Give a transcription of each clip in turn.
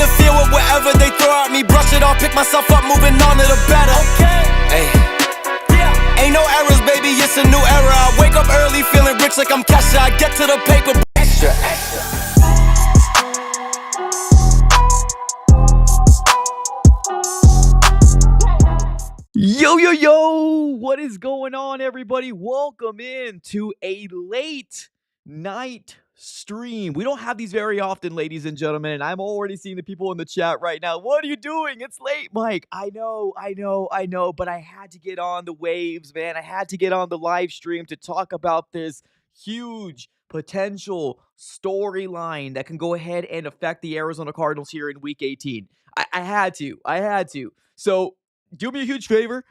interfere with whatever they throw at me. Brush it off, pick myself up, moving on to the better. Okay. Hey. Yeah. Ain't no errors, baby, it's a new era. I wake up early, feeling rich like I'm Kesha. I get to the paper, extra. Yo, what is going on, everybody? Welcome in to a late night stream. We don't have these very often, ladies and gentlemen, and I'm already seeing the people in the chat right now. What are you doing? It's late, Mike. I know, but I had to get on the waves, man. I had to get on the live stream to talk about this huge potential storyline that can go ahead and affect the Arizona Cardinals here in Week 18. I had to. So, do me a huge favor.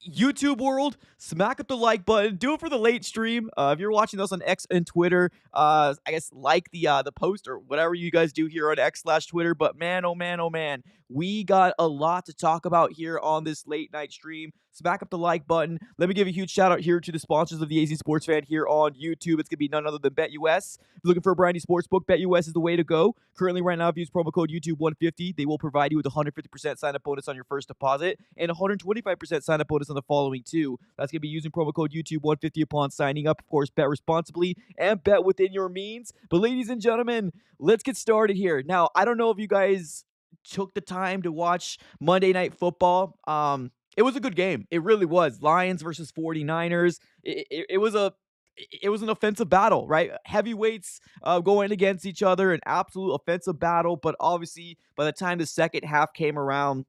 YouTube world, smack up the like button. Do it for the late stream. If you're watching us on X and Twitter, I guess like the post or whatever you guys do here on X/Twitter. But man, oh man, we got a lot to talk about here on this late night stream. Smack up the like button. Let me give a huge shout out here to the sponsors of the AZ Sports Fan here on YouTube. It's gonna be none other than BetUS. If you're looking for a brand new sportsbook, BetUS is the way to go. Currently, right now, if you use promo code YouTube150, they will provide you with a 150% sign-up bonus on your first deposit and a 125% sign-up bonus on the following two. That's going to be using promo code YouTube150 upon signing up. Of course, bet responsibly and bet within your means. But ladies and gentlemen, let's get started here. Now, I don't know if you guys took the time to watch Monday Night Football. It was a good game. It really was. Lions versus 49ers. It was an offensive battle, right? Heavyweights going against each other, an absolute offensive battle. But obviously, by the time the second half came around,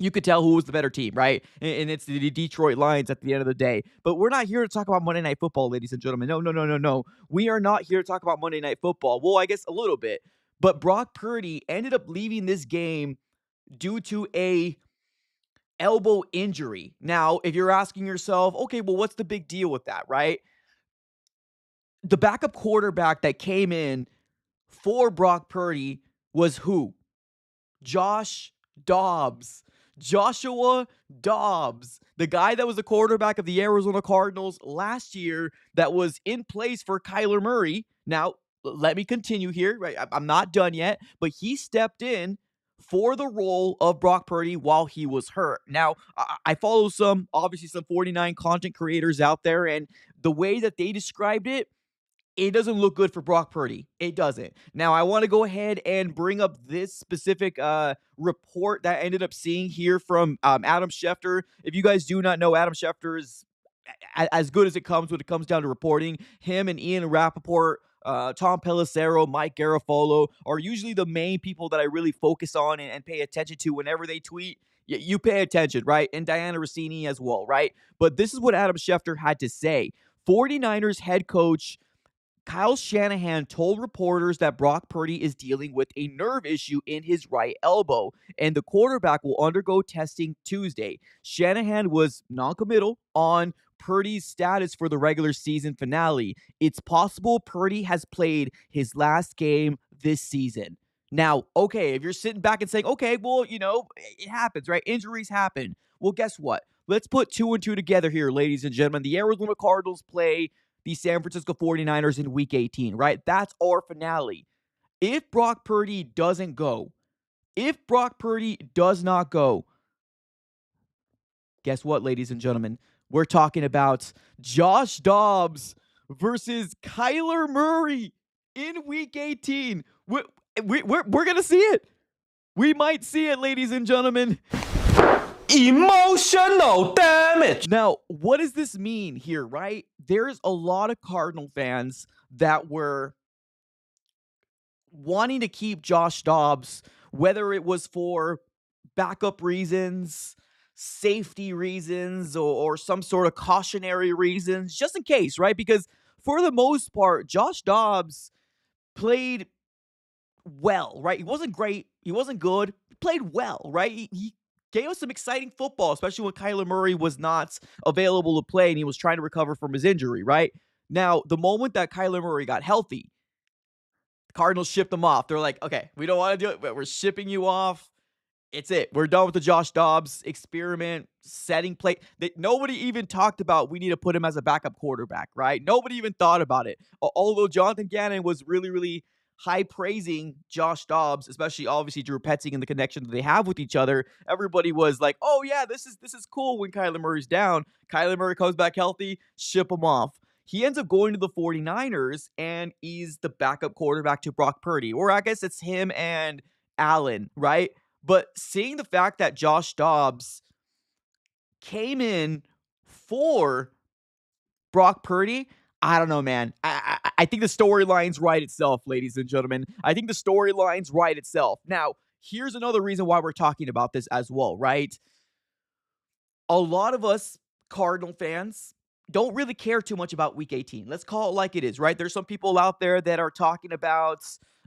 you could tell who was the better team, right? And it's the Detroit Lions at the end of the day. But we're not here to talk about Monday Night Football, ladies and gentlemen. No. We are not here to talk about Monday Night Football. Well, I guess a little bit. But Brock Purdy ended up leaving this game due to a elbow injury. Now, if you're asking yourself, okay, well, what's the big deal with that, right? The backup quarterback that came in for Brock Purdy was who? Joshua Dobbs, the guy that was the quarterback of the Arizona Cardinals last year that was in place for Kyler Murray. Now, let me continue here, right? I'm not done yet, but he stepped in for the role of Brock Purdy while he was hurt. Now, I follow some 49 content creators out there, and the way that they described it, it doesn't look good for Brock Purdy. It doesn't. Now, I want to go ahead and bring up this specific report that I ended up seeing here from Adam Schefter. If you guys do not know, Adam Schefter is as good as it comes when it comes down to reporting. Him and Ian Rappaport, Tom Pelissero, Mike Garafolo are usually the main people that I really focus on and pay attention to whenever they tweet. You pay attention, right? And Diana Rossini as well, right? But this is what Adam Schefter had to say. 49ers head coach Kyle Shanahan told reporters that Brock Purdy is dealing with a nerve issue in his right elbow, and the quarterback will undergo testing Tuesday. Shanahan was non-committal on Purdy's status for the regular season finale. It's possible Purdy has played his last game this season. Now, okay, if you're sitting back and saying, okay, well, it happens, right? Injuries happen. Well, guess what? Let's put two and two together here, ladies and gentlemen. The Arizona Cardinals play the San Francisco 49ers in Week 18, right? That's our finale. If Brock Purdy doesn't go, if Brock Purdy does not go, guess what, ladies and gentlemen? We're talking about Josh Dobbs versus Kyler Murray in Week 18. We're going to see it. We might see it, ladies and gentlemen. Emotional damage. Now, what does this mean here, right? There's a lot of Cardinal fans that were wanting to keep Josh Dobbs, whether it was for backup reasons, safety reasons, or some sort of cautionary reasons, just in case, right? Because for the most part, Josh Dobbs played well, right? He wasn't great. He wasn't good. He played well, right? He gave us some exciting football, especially when Kyler Murray was not available to play and he was trying to recover from his injury, right? Now, the moment that Kyler Murray got healthy, the Cardinals shipped him off. They're like, okay, we don't want to do it, but we're shipping you off. It's it. We're done with the Josh Dobbs experiment, setting play. Nobody even talked about we need to put him as a backup quarterback, right? Nobody even thought about it. Although Jonathan Gannon was really, really high praising Josh Dobbs, especially obviously Drew Petzing and the connection that they have with each other. Everybody was like, "Oh yeah, this is cool." When Kyler Murray's down, Kyler Murray comes back healthy, ship him off. He ends up going to the 49ers, and he's the backup quarterback to Brock Purdy. Or I guess it's him and Allen, right? But seeing the fact that Josh Dobbs came in for Brock Purdy, I don't know, man. I think the storyline's right itself, ladies and gentlemen. I think the storyline's right itself. Now, here's another reason why we're talking about this as well, right? A lot of us Cardinal fans don't really care too much about week 18. Let's call it like it is, right? There's some people out there that are talking about,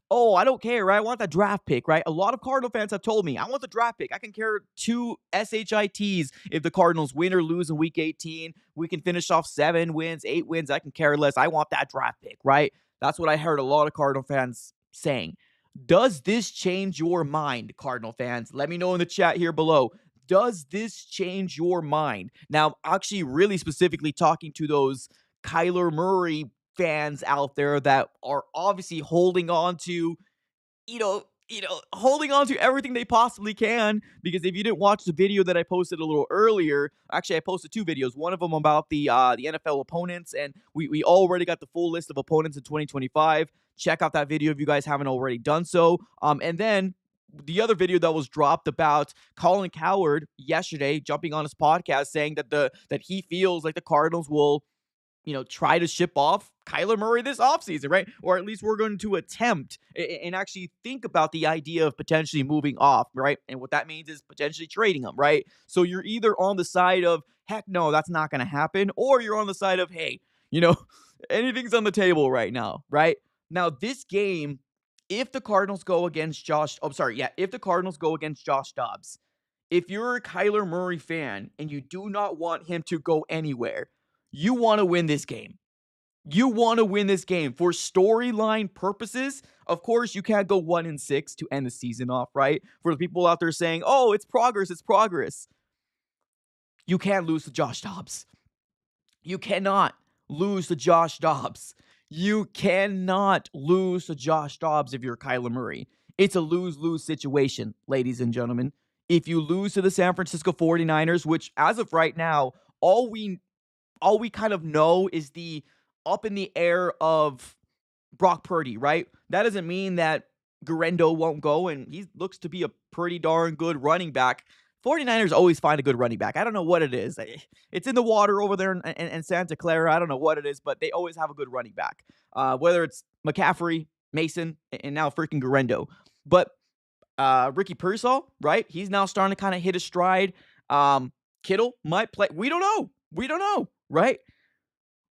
oh, I don't care, right? I want that draft pick, right? A lot of Cardinal fans have told me, I want the draft pick. I can care two SHITs if the Cardinals win or lose in week 18. We can finish off 7 wins, 8 wins. I can care less. I want that draft pick, right? That's what I heard a lot of Cardinal fans saying. Does this change your mind, Cardinal fans? Let me know in the chat here below. Does this change your mind? Now, I'm actually really specifically talking to those Kyler Murray fans out there that are obviously holding on to, holding on to everything they possibly can. Because if you didn't watch the video that I posted a little earlier, actually I posted 2 videos. One of them about the NFL opponents, and we already got the full list of opponents in 2025. Check out that video if you guys haven't already done so. And then the other video that was dropped about Colin Cowherd yesterday, jumping on his podcast, saying that he feels like the Cardinals will, try to ship off Kyler Murray this offseason, right? Or at least we're going to attempt and actually think about the idea of potentially moving off, right? And what that means is potentially trading him, right? So you're either on the side of, heck no, that's not going to happen, or you're on the side of, hey, anything's on the table right now, right? Now, this game, if the Cardinals go against if the Cardinals go against Josh Dobbs, if you're a Kyler Murray fan and you do not want him to go anywhere, you want to win this game. You want to win this game for storyline purposes. Of course, you can't go 1-6 to end the season off, right? For the people out there saying, "Oh, it's progress, it's progress." You can't lose to Josh Dobbs. You cannot lose to Josh Dobbs. You cannot lose to Josh Dobbs if you're Kyler Murray. It's a lose-lose situation, ladies and gentlemen. If you lose to the San Francisco 49ers, which as of right now, all we kind of know is the up in the air of Brock Purdy, right? That doesn't mean that Guerrero won't go, and he looks to be a pretty darn good running back. 49ers always find a good running back. I don't know what it is. It's in the water over there in Santa Clara. I don't know what it is, but they always have a good running back. Whether it's McCaffrey, Mason, and now freaking Guerrero. But Ricky Pearsall, right? He's now starting to kind of hit his stride. Kittle might play. We don't know, right?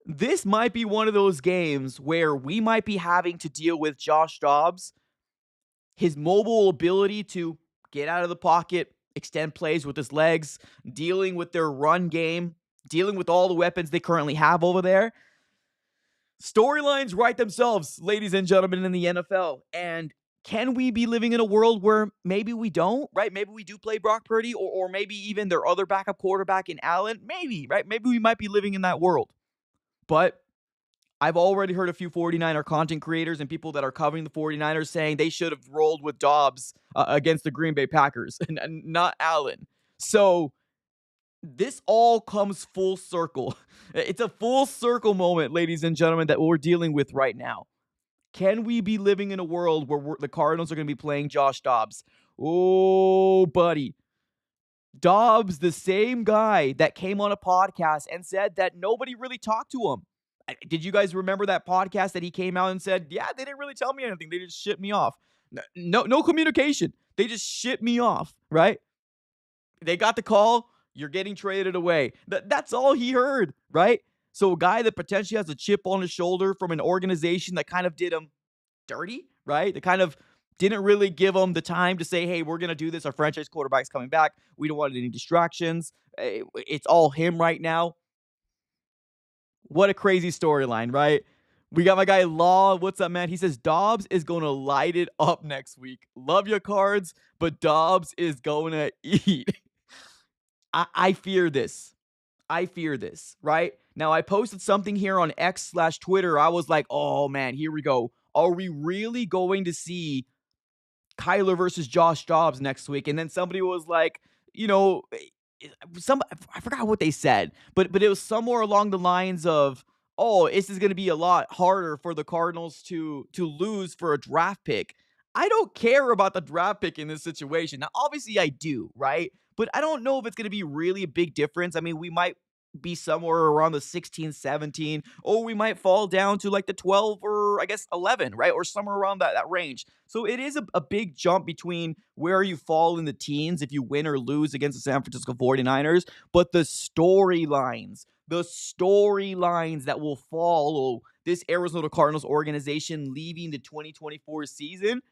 This might be one of those games where we might be having to deal with Josh Dobbs, his mobile ability to get out of the pocket, extend plays with his legs, dealing with their run game, dealing with all the weapons they currently have over there. Storylines write themselves, ladies and gentlemen, in the NFL. And can we be living in a world where maybe we don't, right? Maybe we do play Brock Purdy or maybe even their other backup quarterback in Allen. Maybe, right? Maybe we might be living in that world. But I've already heard a few 49er content creators and people that are covering the 49ers saying they should have rolled with Dobbs against the Green Bay Packers and not Allen. So this all comes full circle. It's a full circle moment, ladies and gentlemen, that we're dealing with right now. Can we be living in a world where the Cardinals are going to be playing Josh Dobbs? Oh, buddy. Dobbs, the same guy that came on a podcast and said that nobody really talked to him. Did you guys remember that podcast that he came out and said, yeah, they didn't really tell me anything. They just shipped me off. No communication. They just shipped me off, right? They got the call. You're getting traded away. That's all he heard, right? So a guy that potentially has a chip on his shoulder from an organization that kind of did him dirty, right? That kind of didn't really give him the time to say, hey, we're going to do this. Our franchise quarterback's coming back. We don't want any distractions. It's all him right now. What a crazy storyline, right? We got my guy Law. What's up, man? He says Dobbs is going to light it up next week. Love your Cards, but Dobbs is going to eat. I fear this. I fear this, right? Now, I posted something here on X/Twitter. I was like, oh man, here we go. Are we really going to see Kyler versus Josh Dobbs next week? And then somebody was like, you know, I forgot what they said, but it was somewhere along the lines of, oh, this is going to be a lot harder for the Cardinals to lose for a draft pick. I don't care about the draft pick in this situation. Now, obviously, I do, right? But I don't know if it's going to be really a big difference. I mean, we might be somewhere around the 16, 17, or we might fall down to like the 12 or I guess 11, right? Or somewhere around that range. So it is a big jump between where you fall in the teens if you win or lose against the San Francisco 49ers, but the storylines that will follow this Arizona Cardinals organization leaving the 2024 season,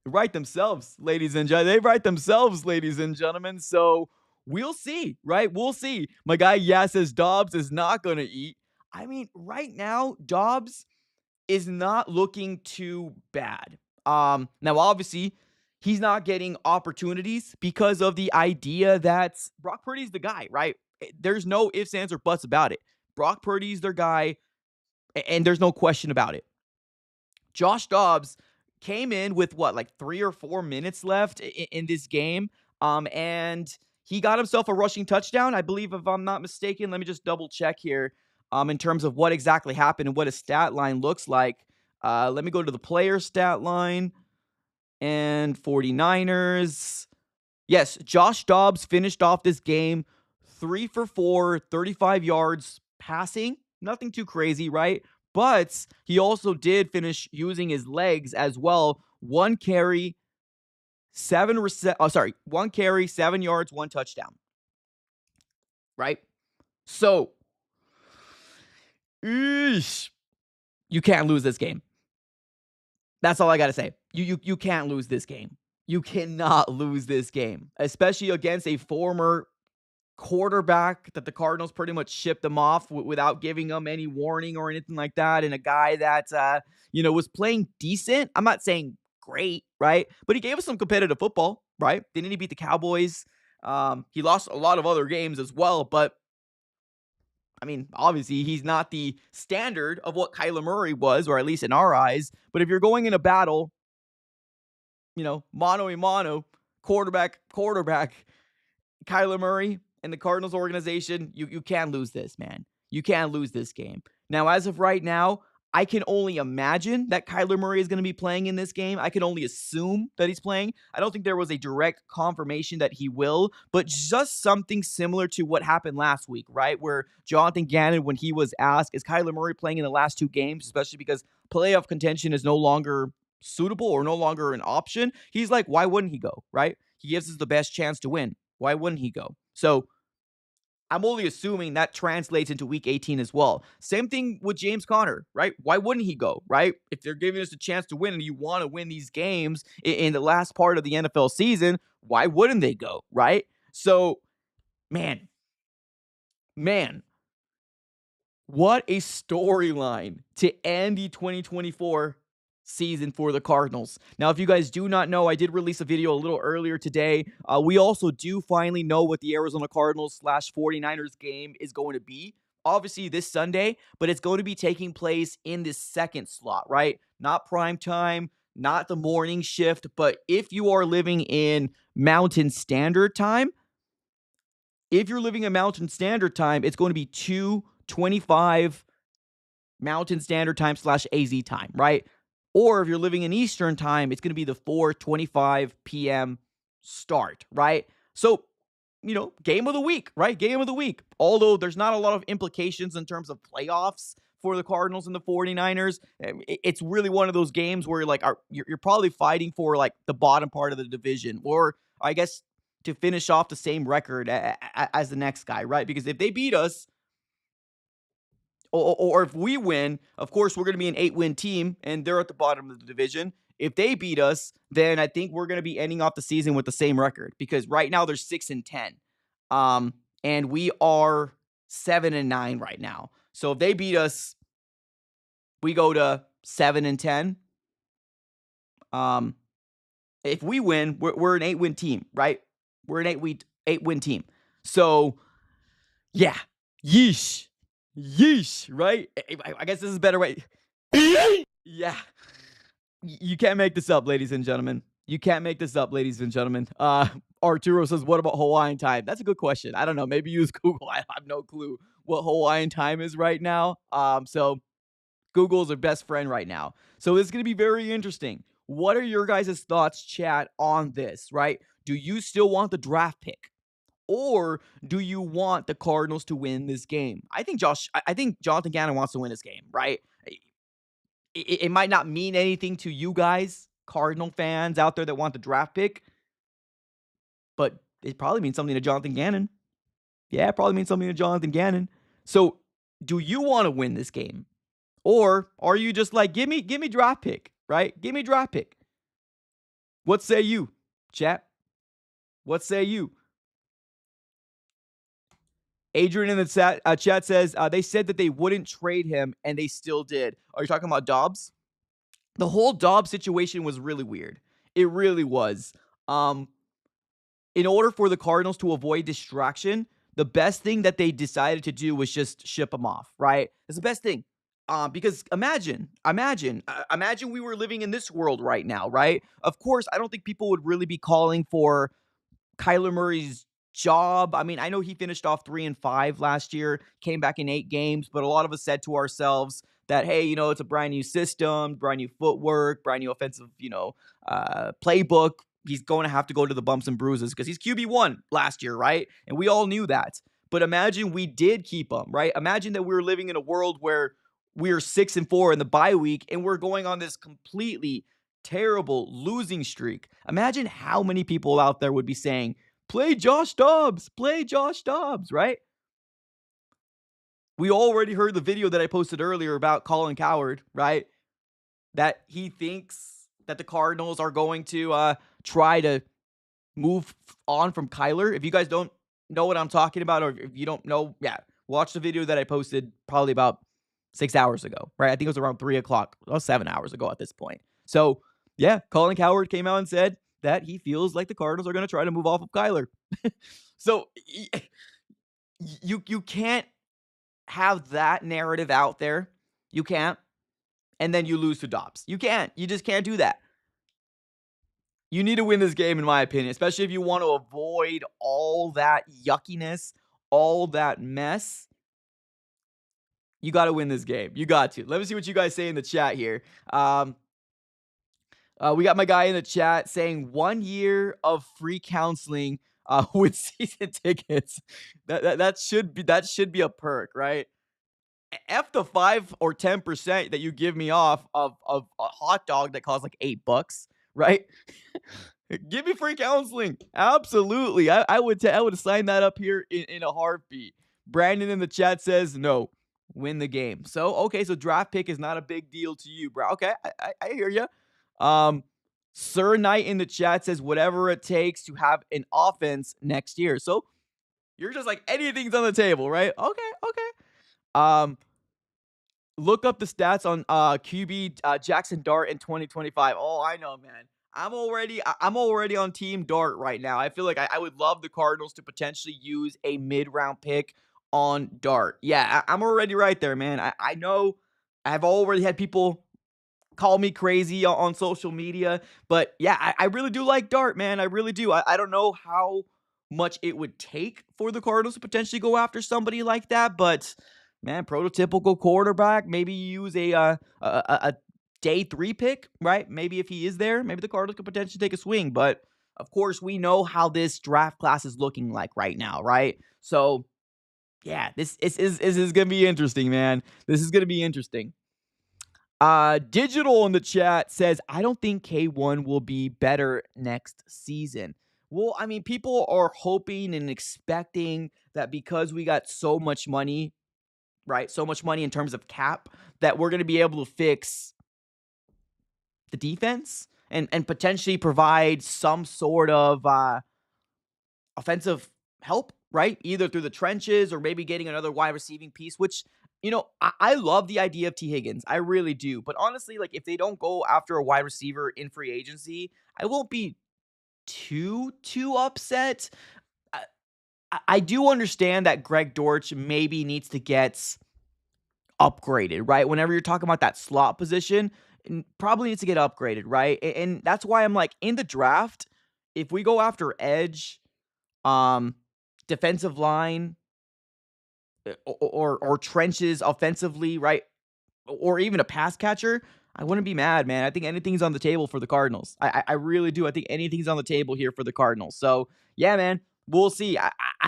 they write themselves, ladies and gentlemen. They write themselves, ladies and gentlemen. So we'll see, right? We'll see. My guy, says Dobbs is not going to eat. I mean, right now, Dobbs is not looking too bad. Now, obviously, he's not getting opportunities because of the idea that Brock Purdy's the guy, right? There's no ifs, ands, or buts about it. Brock Purdy's their guy, and there's no question about it. Josh Dobbs came in with like 3 or 4 minutes left in this game, and he got himself a rushing touchdown, I believe, if I'm not mistaken. Let me just double check here in terms of what exactly happened and what his stat line looks like. Let me go to the player stat line and 49ers. Yes, Josh Dobbs finished off this game 3 for 4, 35 yards passing. Nothing too crazy, right? But he also did finish using his legs as well. 1 carry, 7 yards, 1 touchdown. Right? So, you can't lose this game. That's all I got to say. You can't lose this game. You cannot lose this game, especially against a former quarterback that the Cardinals pretty much shipped him off without giving him any warning or anything like that, and a guy that was playing decent. I'm not saying great, right? But he gave us some competitive football, right? Didn't he beat the Cowboys? He lost a lot of other games as well, but I mean, obviously, he's not the standard of what Kyler Murray was, or at least in our eyes. But if you're going in a battle, mano a mano, quarterback, Kyler Murray and the Cardinals organization, you can't lose this, man. You can't lose this game. Now, as of right now, I can only imagine that Kyler Murray is going to be playing in this game. I can only assume that he's playing. I don't think there was a direct confirmation that he will, but just something similar to what happened last week, right? Where Jonathan Gannon, when he was asked, is Kyler Murray playing in the last 2 games, especially because playoff contention is no longer suitable or no longer an option, he's like, why wouldn't he go, right? He gives us the best chance to win. Why wouldn't he go? So I'm only assuming that translates into week 18 as well. Same thing with James Conner, right? Why wouldn't he go, right? If they're giving us a chance to win and you want to win these games in the last part of the NFL season, why wouldn't they go, right? So, man, what a storyline to end the 2024 season for the Cardinals. Now, if you guys do not know, I did release a video a little earlier today. We also do finally know what the Arizona Cardinals /49ers game is going to be. Obviously this Sunday, but it's going to be taking place in this second slot, right? Not prime time, not the morning shift, but if you are living in Mountain Standard Time, it's going to be 2:25 Mountain Standard Time /AZ time, right? Or if you're living in Eastern Time, it's going to be the 4:25 p.m. start, right? So, game of the week, right? Game of the week. Although there's not a lot of implications in terms of playoffs for the Cardinals and the 49ers, it's really one of those games where you're probably fighting for like the bottom part of the division, or I guess to finish off the same record as the next guy, right? Because if they beat us, or if we win, of course, we're going to be an 8-win team, and they're at the bottom of the division. If they beat us, then I think we're going to be ending off the season with the same record, because right now they're 6-10, and we are 7-9 right now. So if they beat us, we go to 7-10. If we win, we're an 8-win team, right? We're an 8-win team. So, yeah. Yeesh. Yeesh, right? I guess this is a better way. Yeah. You can't make this up, ladies and gentlemen. You can't make this up, ladies and gentlemen. Arturo says, what about Hawaiian time? That's a good question. I don't know. Maybe use Google. I have no clue what Hawaiian time is right now. So Google's our best friend right now. So it's going to be very interesting. What are your guys' thoughts, chat, on this, right? Do you still want the draft pick? Or do you want the Cardinals to win this game? I think Jonathan Gannon wants to win this game, right? It might not mean anything to you guys, Cardinal fans out there that want the draft pick, but it probably means something to Jonathan Gannon. Yeah, it probably means something to Jonathan Gannon. So, do you want to win this game? Or are you just like, give me draft pick, right? Give me draft pick. What say you, chat? What say you? Adrian in the chat says, they said that they wouldn't trade him, and they still did. Are you talking about Dobbs? The whole Dobbs situation was really weird. It really was. In order for the Cardinals to avoid distraction, the best thing that they decided to do was just ship him off, right? It's the best thing. Because imagine we were living in this world right now, right? Of course, I don't think people would really be calling for Kyler Murray's job. I mean, I know he finished off 3-5 last year, came back in 8 games, but a lot of us said to ourselves that, hey, it's a brand new system, brand new footwork, brand new offensive, playbook. He's going to have to go to the bumps and bruises because he's QB1 last year, right? And we all knew that. But imagine we did keep him, right? Imagine that we were living in a world where we're 6-4 in the bye week and we're going on this completely terrible losing streak. Imagine how many people out there would be saying, play Josh Dobbs, right? We already heard the video that I posted earlier about Colin Cowherd, right? That he thinks that the Cardinals are going to try to move on from Kyler. If you guys don't know what I'm talking about, or if you don't know, watch the video that I posted probably about 6 hours ago, right? I think it was around 3 o'clock, 7 hours ago at this point. So, yeah, Colin Cowherd came out and said that he feels like the Cardinals are going to try to move off of Kyler. So, you can't have that narrative out there. You can't. And then you lose to Dobbs. You can't. You just can't do that. You need to win this game, in my opinion, especially if you want to avoid all that yuckiness, all that mess. You got to win this game. You got to. Let me see what you guys say in the chat here. We got my guy in the chat saying 1 year of free counseling with season tickets. That should be a perk, right? F the 5 or 10% that you give me off of a hot dog that costs like $8, right? Give me free counseling. Absolutely. I would sign that up here in a heartbeat. Brandon in the chat says no. Win the game. So draft pick is not a big deal to you, bro. Okay, I hear you. Sir Knight in the chat says whatever it takes to have an offense next year. So you're just like anything's on the table, right? Okay. Look up the stats on QB Jackson Dart in 2025. Oh, I know, man. I'm already on Team Dart right now. I feel like I would love the Cardinals to potentially use a mid-round pick on Dart. Yeah, I'm already right there, man. I know I've already had people call me crazy on social media, but yeah, I really do like Dart, man. I really do. I don't know how much it would take for the Cardinals to potentially go after somebody like that, but man, prototypical quarterback. Maybe you use a day 3 pick, right? Maybe if he is there, maybe the Cardinals could potentially take a swing. But of course, we know how this draft class is looking like right now, right? So yeah, this is going to be interesting, man. This is going to be interesting. Digital in the chat says, I don't think K1 will be better next season. Well, I mean, people are hoping and expecting that because we got so much money, right? So much money in terms of cap, that we're going to be able to fix the defense and potentially provide some sort of offensive help, right? Either through the trenches or maybe getting another wide receiving piece, which, I love the idea of T. Higgins. I really do. But honestly, like if they don't go after a wide receiver in free agency, I won't be too upset. I do understand that Greg Dortch maybe needs to get upgraded, right? Whenever you're talking about that slot position, probably needs to get upgraded, right? And that's why I'm like, in the draft, if we go after edge, um, defensive line, or trenches offensively, right? Or even a pass catcher, I wouldn't be mad, man. I think anything's on the table for the Cardinals. I really do. I think anything's on the table here for the Cardinals. So yeah, man, we'll see.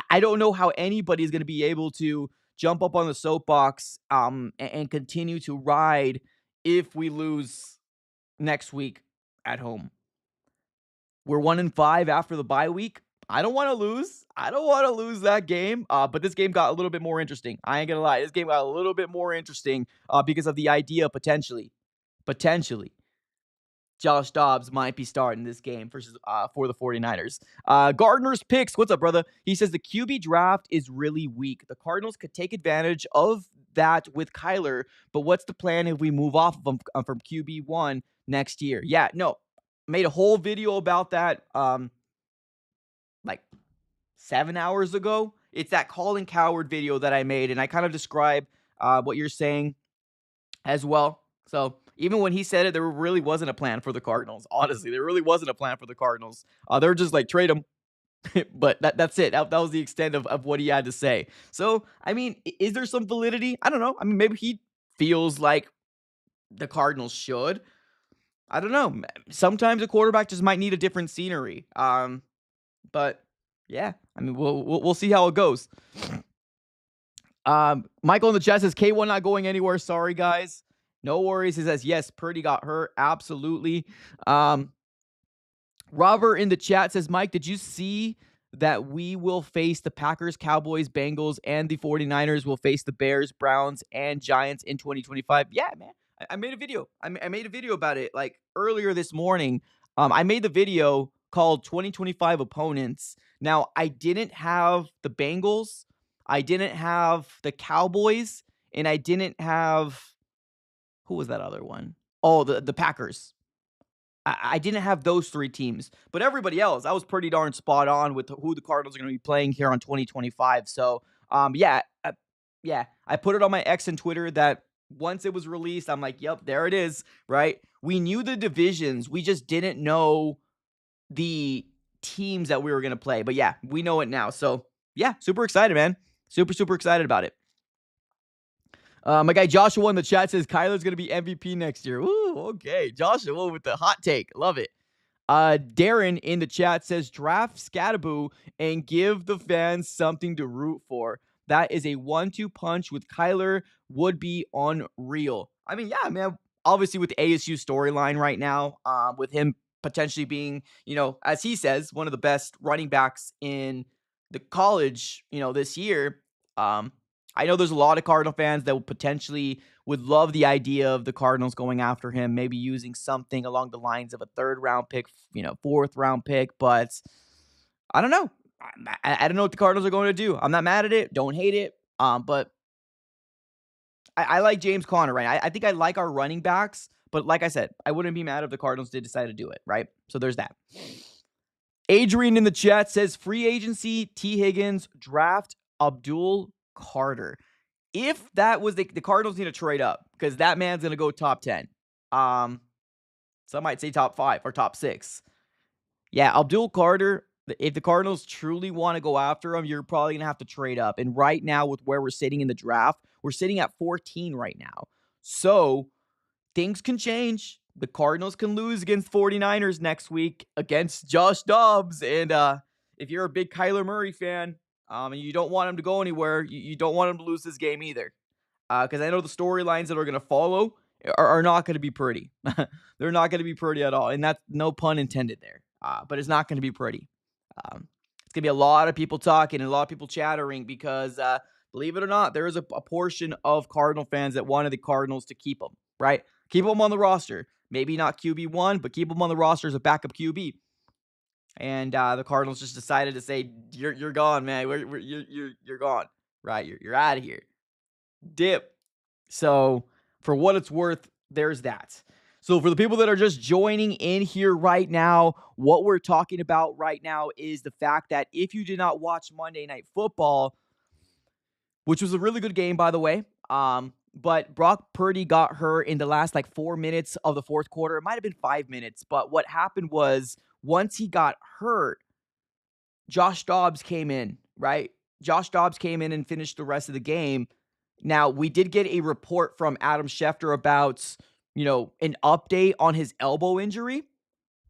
I don't know how anybody's going to be able to jump up on the soapbox and continue to ride if we lose next week at home. We're 1-5 after the bye week. I don't want to lose. I don't want to lose that game. But this game got a little bit more interesting. I ain't gonna lie. This game got a little bit more interesting because of the idea potentially, Josh Dobbs might be starting this game for the 49ers. Gardner's Picks. What's up, brother? He says the QB draft is really weak. The Cardinals could take advantage of that with Kyler, but what's the plan if we move off of him from QB1 next year? Yeah, no. Made a whole video about that like 7 hours ago. It's that Colin Coward video that I made, and I kind of describe what you're saying as well. So even when he said it, there really wasn't a plan for the Cardinals. Honestly, there really wasn't a plan for the Cardinals. They were just like, trade him. But that's it. That was the extent of what he had to say. So, I mean, is there some validity? I don't know. I mean, maybe he feels like the Cardinals should. I don't know. Sometimes a quarterback just might need a different scenery. But yeah, I mean, we'll see how it goes. Michael in the chat says K1 not going anywhere. Sorry, guys. No worries. He says yes. Purdy got hurt. Absolutely. Robert in the chat says, Mike, did you see that we will face the Packers, Cowboys, Bengals, and the 49ers will face the Bears, Browns, and Giants in 2025? Yeah, man. I made a video. I made a video about it like earlier this morning. I made the video called 2025 Opponents. Now, I didn't have the Bengals, I didn't have the Cowboys, and I didn't have, who was that other one? Oh, the Packers. I didn't have those three teams, but everybody else, I was pretty darn spot on with who the Cardinals are going to be playing here on 2025. So, yeah, I put it on my X and Twitter that once it was released, I'm like, yep, there it is, right? We knew the divisions. We just didn't know the teams that we were going to play. But yeah, we know it now. So yeah, super excited, man. Super excited about it. My guy Joshua in the chat says Kyler's going to be MVP next year. Ooh, okay. Joshua with the hot take. Love it. Darren in the chat says draft Scattaboo and give the fans something to root for. That is a 1-2 punch with Kyler would be unreal. I mean, yeah, man. Obviously, with the ASU storyline right now, with him potentially being, as he says, one of the best running backs in the college, this year. I know there's a lot of Cardinal fans that would love the idea of the Cardinals going after him, maybe using something along the lines of a 3rd round pick, 4th round pick. But I don't know. I don't know what the Cardinals are going to do. I'm not mad at it. Don't hate it. But I like James Conner, right? I think I like our running backs. But like I said, I wouldn't be mad if the Cardinals did decide to do it, right? So there's that. Adrian in the chat says free agency, T. Higgins, draft Abdul Carter. If that was the Cardinals need to trade up because that man's going to go top 10. Some might say top 5 or top 6. Yeah, Abdul Carter, if the Cardinals truly want to go after him, you're probably going to have to trade up. And right now with where we're sitting in the draft, we're sitting at 14 right now. So things can change. The Cardinals can lose against 49ers next week against Josh Dobbs. And if you're a big Kyler Murray fan, and you don't want him to go anywhere, you don't want him to lose this game either. Because I know the storylines that are going to follow are not going to be pretty. They're not going to be pretty at all. And that's no pun intended there. But it's not going to be pretty. It's going to be a lot of people talking and a lot of people chattering because, believe it or not, there is a portion of Cardinal fans that wanted the Cardinals to keep them, right? Keep them on the roster. Maybe not QB1, but keep them on the roster as a backup QB. And the Cardinals just decided to say, "You're gone, man. You're gone. Right? You're out of here. Dip." So for what it's worth, there's that. So for the people that are just joining in here right now, what we're talking about right now is the fact that if you did not watch Monday Night Football, which was a really good game, by the way, but Brock Purdy got hurt in the last like 4 minutes of the fourth quarter. It might have been 5 minutes, but what happened was once he got hurt, Josh Dobbs came in, right? Josh Dobbs came in and finished the rest of the game. Now, we did get a report from Adam Schefter about, an update on his elbow injury.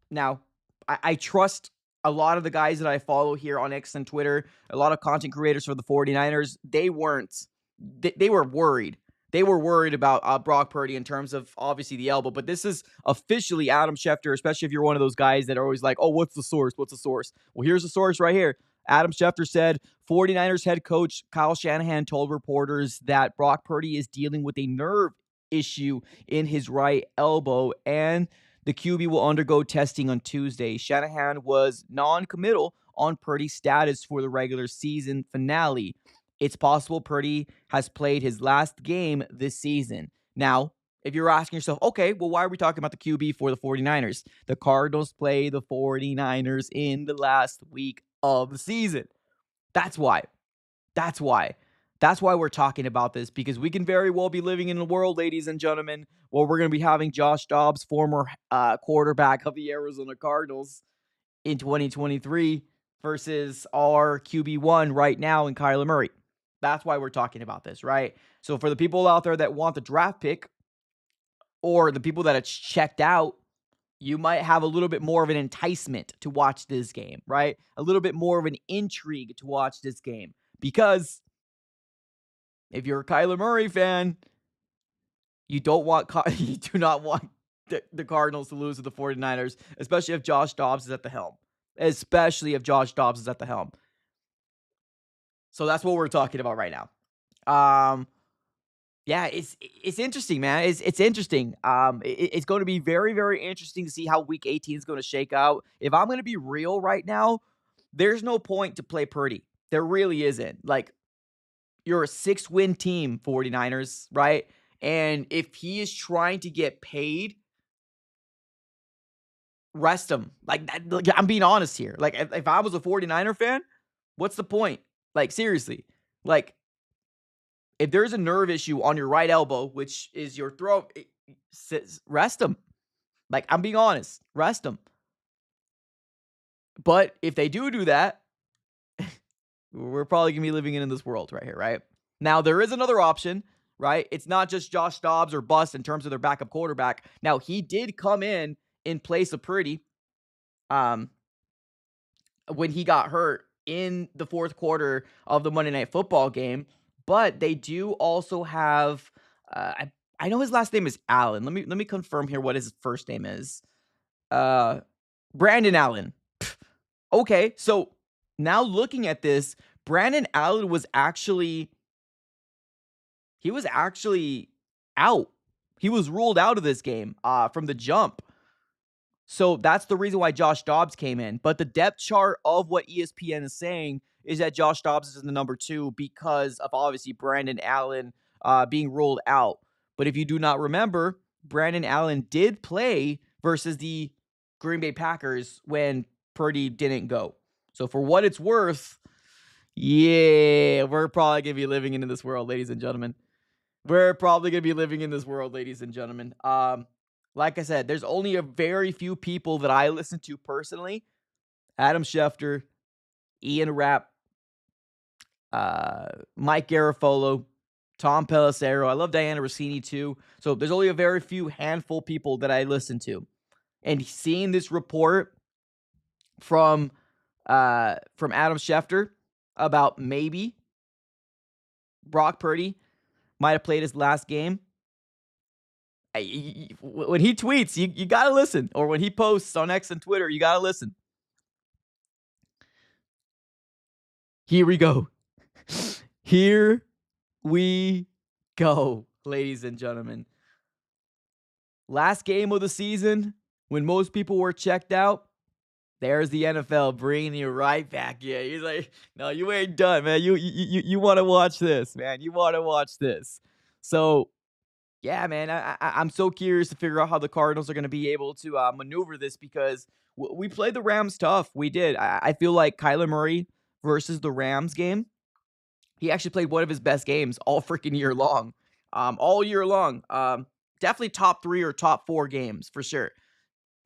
Now, I trust a lot of the guys that I follow here on X and Twitter, a lot of content creators for the 49ers. They were worried. They were worried about Brock Purdy in terms of obviously the elbow, but this is officially Adam Schefter, especially if you're one of those guys that are always like, oh, what's the source? What's the source? Well, here's the source right here. Adam Schefter said 49ers head coach Kyle Shanahan told reporters that Brock Purdy is dealing with a nerve issue in his right elbow, and the QB will undergo testing on Tuesday. Shanahan was non-committal on Purdy's status for the regular season finale. It's possible Purdy has played his last game this season. Now, if you're asking yourself, okay, well, why are we talking about the QB for the 49ers? The Cardinals play the 49ers in the last week of the season. That's why. That's why. That's why we're talking about this, because we can very well be living in a world, ladies and gentlemen, where we're going to be having Josh Dobbs, former quarterback of the Arizona Cardinals, in 2023 versus our QB1 right now in Kyler Murray. That's why we're talking about this, right? So for the people out there that want the draft pick, or the people that are checked out, you might have a little bit more of an enticement to watch this game, right? A little bit more of an intrigue to watch this game. Because if you're a Kyler Murray fan, you do not want the Cardinals to lose to the 49ers, especially if Josh Dobbs is at the helm. So that's what we're talking about right now. Yeah, it's interesting, man. It's interesting. It's going to be very, very interesting to see how Week 18 is going to shake out. If I'm going to be real right now, there's no point to play Purdy. There really isn't. Like, you're a 6-win team, 49ers, right? And if he is trying to get paid, rest him. Like, I'm being honest here. Like, if I was a 49er fan, what's the point? Like, seriously. Like, if there's a nerve issue on your right elbow, which is your throat, rest him. Like, I'm being honest. Rest him. But if they do that, we're probably going to be living in this world right here, right? Now, there is another option, right? It's not just Josh Dobbs or bust in terms of their backup quarterback. Now, he did come in place of Purdy when he got hurt in the fourth quarter of the Monday Night Football game. But they do also have, I know his last name is Allen. Let me confirm here what his first name is. Brandon Allen. Okay, so now looking at this, Brandon Allen was actually out. He was ruled out of this game from the jump. So that's the reason why Josh Dobbs came in. But the depth chart of what ESPN is saying is that Josh Dobbs is the number 2 because of obviously Brandon Allen being ruled out. But if you do not remember, Brandon Allen did play versus the Green Bay Packers when Purdy didn't go. So for what it's worth, yeah, we're probably going to be living in this world, ladies and gentlemen. Like I said, there's only a very few people that I listen to personally. Adam Schefter, Ian Rapp, Mike Garafolo, Tom Pelissero. I love Diana Rossini too. So there's only a very few handful people that I listen to. And seeing this report from Adam Schefter about maybe Brock Purdy might have played his last game. When he tweets, you got to listen. Or when he posts on X and Twitter, you got to listen. Here we go. Here we go, ladies and gentlemen. Last game of the season, when most people were checked out, there's the NFL bringing you right back in. He's like, no, you ain't done, man. You want to watch this, man. You want to watch this. So Yeah, man, I'm so curious to figure out how the Cardinals are going to be able to maneuver this because we played the Rams tough. We did. I feel like Kyler Murray versus the Rams game, he actually played one of his best games all freaking year long. All year long. Definitely top 3 or top 4 games for sure.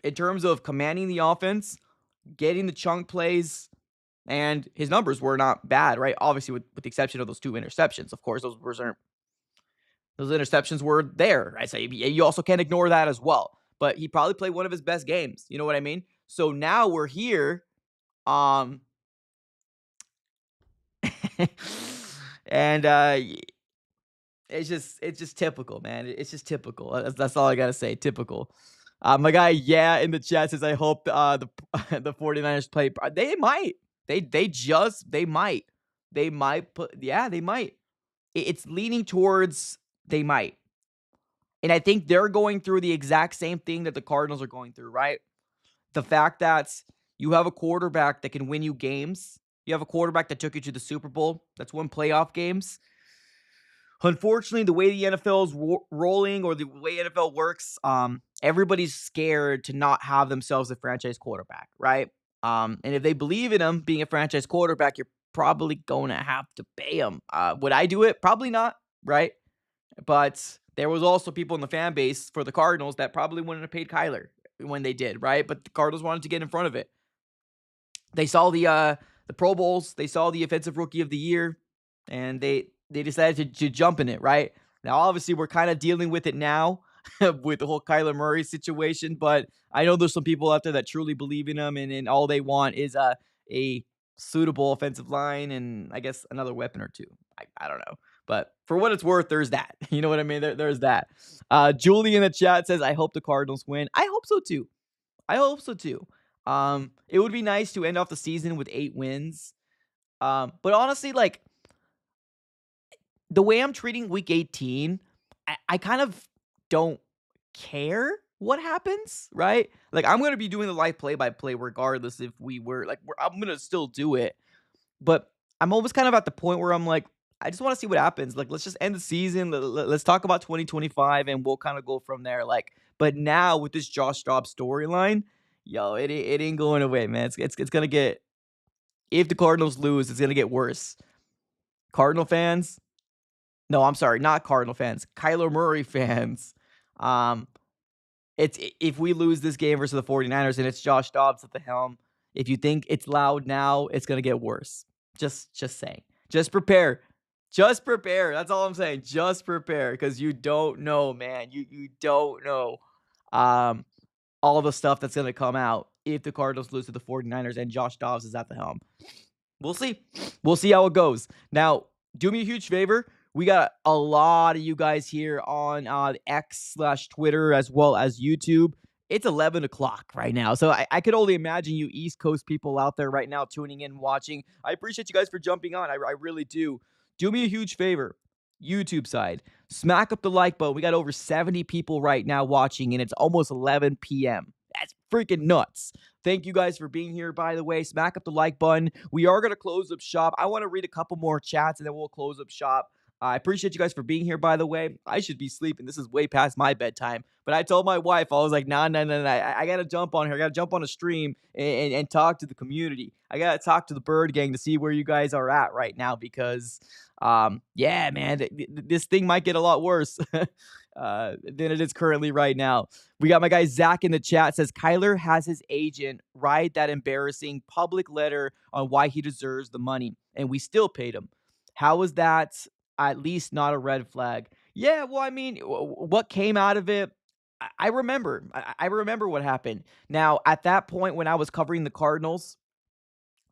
In terms of commanding the offense, getting the chunk plays, and his numbers were not bad, right? Obviously, with the exception of those 2 interceptions. Of course, those interceptions were there. I say you also can't ignore that as well. But he probably played one of his best games. You know what I mean? So now we're here. Um, and it's just typical, man. It's just typical. That's all I gotta say. Typical. My guy, yeah, in the chat says, I hope the the 49ers play. They might. They might. They might put. Yeah, they might. It's leaning towards they might. And I think they're going through the exact same thing that the Cardinals are going through, right? The fact that you have a quarterback that can win you games. You have a quarterback that took you to the Super Bowl. That's won playoff games. Unfortunately, the way the NFL is rolling or the way NFL works, everybody's scared to not have themselves a franchise quarterback, right? And if they believe in him being a franchise quarterback, you're probably going to have to pay him. Would I do it? Probably not, right? But there was also people in the fan base for the Cardinals that probably wouldn't have paid Kyler when they did, right? But the Cardinals wanted to get in front of it. They saw the Pro Bowls, they saw the Offensive Rookie of the Year, and they decided to jump in it, right? Now, obviously, we're kind of dealing with it now with the whole Kyler Murray situation, but I know there's some people out there that truly believe in him, and all they want is a suitable offensive line and I guess another weapon or two. I don't know. But for what it's worth, there's that. You know what I mean? There's that. Julie in the chat says, I hope the Cardinals win. I hope so too. I hope so too. It would be nice to end off the season with 8 wins. But honestly, like the way I'm treating week 18, I kind of don't care what happens, right? Like I'm going to be doing the live play-by-play regardless if I'm going to still do it. But I'm always kind of at the point where I'm like, I just want to see what happens. Like, let's just end the season. Let's talk about 2025 and we'll kind of go from there. Like, but now with this Josh Dobbs storyline, yo, it ain't going away, man. It's gonna get, if the Cardinals lose, it's gonna get worse. Cardinal fans, no, I'm sorry, not Cardinal fans, Kyler Murray fans. Um, it's if we lose this game versus the 49ers and it's Josh Dobbs at the helm, if you think it's loud now, it's gonna get worse. Just saying. Just prepare. Just prepare. That's all I'm saying. Just prepare because you don't know, man. You don't know all the stuff that's gonna come out if the Cardinals lose to the 49ers and Josh Dobbs is at the helm. We'll see. We'll see how it goes. Now, do me a huge favor. We got a lot of you guys here on X/Twitter as well as YouTube. It's 11 o'clock right now. So I could only imagine you East Coast people out there right now tuning in, watching. I appreciate you guys for jumping on. I really do. Do me a huge favor. YouTube side, smack up the like button. We got over 70 people right now watching, and it's almost 11 p.m. That's freaking nuts. Thank you guys for being here, by the way. Smack up the like button. We are going to close up shop. I want to read a couple more chats, and then we'll close up shop. I appreciate you guys for being here, by the way. I should be sleeping. This is way past my bedtime. But I told my wife, I was like, nah. I got to jump on here. I got to jump on a stream and talk to the community. I got to talk to the Bird Gang to see where you guys are at right now because, yeah, man, this thing might get a lot worse than it is currently right now. We got my guy Zach in the chat says, Kyler has his agent write that embarrassing public letter on why he deserves the money, and we still paid him. How is that at least not a red flag? Yeah, well, I mean, what came out of it, I remember. I remember what happened. Now, at that point when I was covering the Cardinals,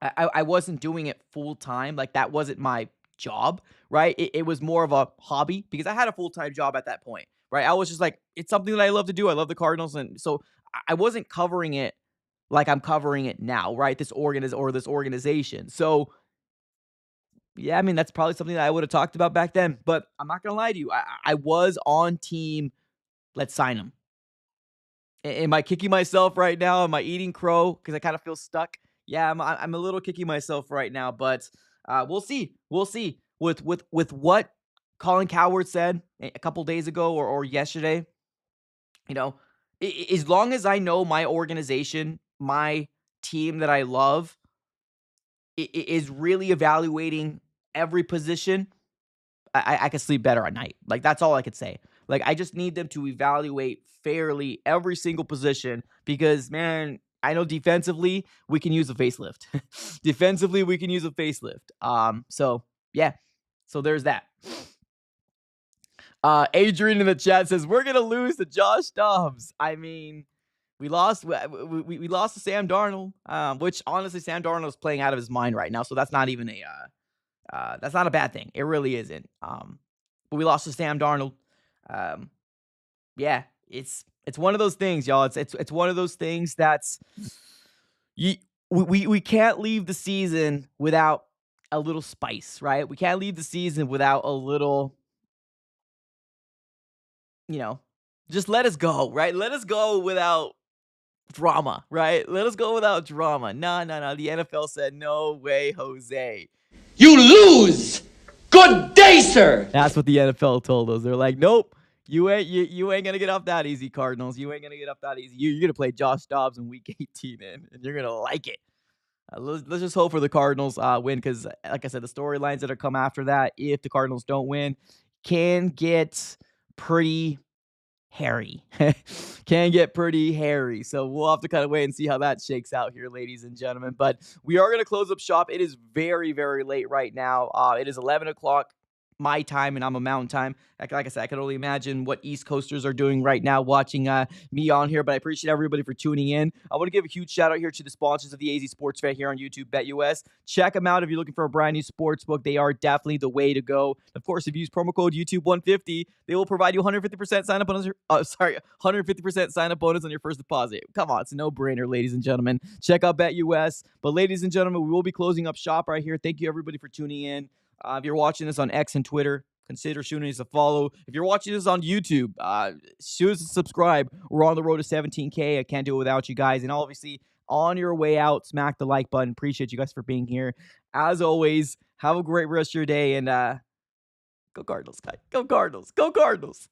I wasn't doing it full time. Like, that wasn't my job, right? It was more of a hobby because I had a full-time job at that point, right? I was just like, it's something that I love to do. I love the Cardinals. And so I wasn't covering it like I'm covering it now, right? This organization. So, yeah, I mean, that's probably something that I would have talked about back then. But I'm not going to lie to you. I was on team, let's sign him. Am I kicking myself right now? Am I eating crow because I kind of feel stuck? Yeah, I'm a little kicking myself right now, but we'll see. We'll see with what Colin Cowherd said a couple days ago or yesterday, you know, as long as I know my organization, my team that I love is really evaluating every position, I can sleep better at night. Like, that's all I could say. Like, I just need them to evaluate fairly every single position because, man, I know defensively we can use a facelift. Defensively, we can use a facelift. So yeah. So there's that. Adrian in the chat says we're gonna lose to Josh Dobbs. I mean, we lost. We lost to Sam Darnold, which honestly Sam Darnold is playing out of his mind right now. So that's not even that's not a bad thing. It really isn't. But we lost to Sam Darnold. Yeah, it's one of those things, y'all. It's one of those things that's we can't leave the season without a little spice, right? We can't leave the season without a little, just let us go, right? Let us go without drama, right? Let us go without drama. No. The NFL said, no way, Jose. You lose! Good day, sir! That's what the NFL told us. They're like, nope, you ain't gonna get off that easy, Cardinals. You ain't gonna get off that easy. You're gonna play Josh Dobbs in Week 18, and you're gonna like it. Let's just hope for the Cardinals win because, like I said, the storylines that are come after that, if the Cardinals don't win, can get pretty hairy. Can get pretty hairy. So we'll have to kind of wait and see how that shakes out here, ladies and gentlemen. But we are going to close up shop. It is very, very late right now. It is 11 o'clock my time, and I'm a mountain time. Like I said, I can only imagine what East Coasters are doing right now watching me on here, but I appreciate everybody for tuning in. I want to give a huge shout out here to the sponsors of the AZ Sports Fan here on YouTube, BetUS. Check them out if you're looking for a brand new sports book. They are definitely the way to go. Of course, if you use promo code YouTube150, they will provide you 150% sign up bonus. 150% sign up bonus on your first deposit. Come on, it's a no-brainer, ladies and gentlemen. Check out BetUS. But ladies and gentlemen, we will be closing up shop right here. Thank you everybody for tuning in. If you're watching this on X and Twitter, consider shooting us a follow. If you're watching this on YouTube, shoot us a subscribe. We're on the road to 17K. I can't do it without you guys. And obviously, on your way out, smack the like button. Appreciate you guys for being here. As always, have a great rest of your day. And go Cardinals, guys. Go Cardinals. Go Cardinals.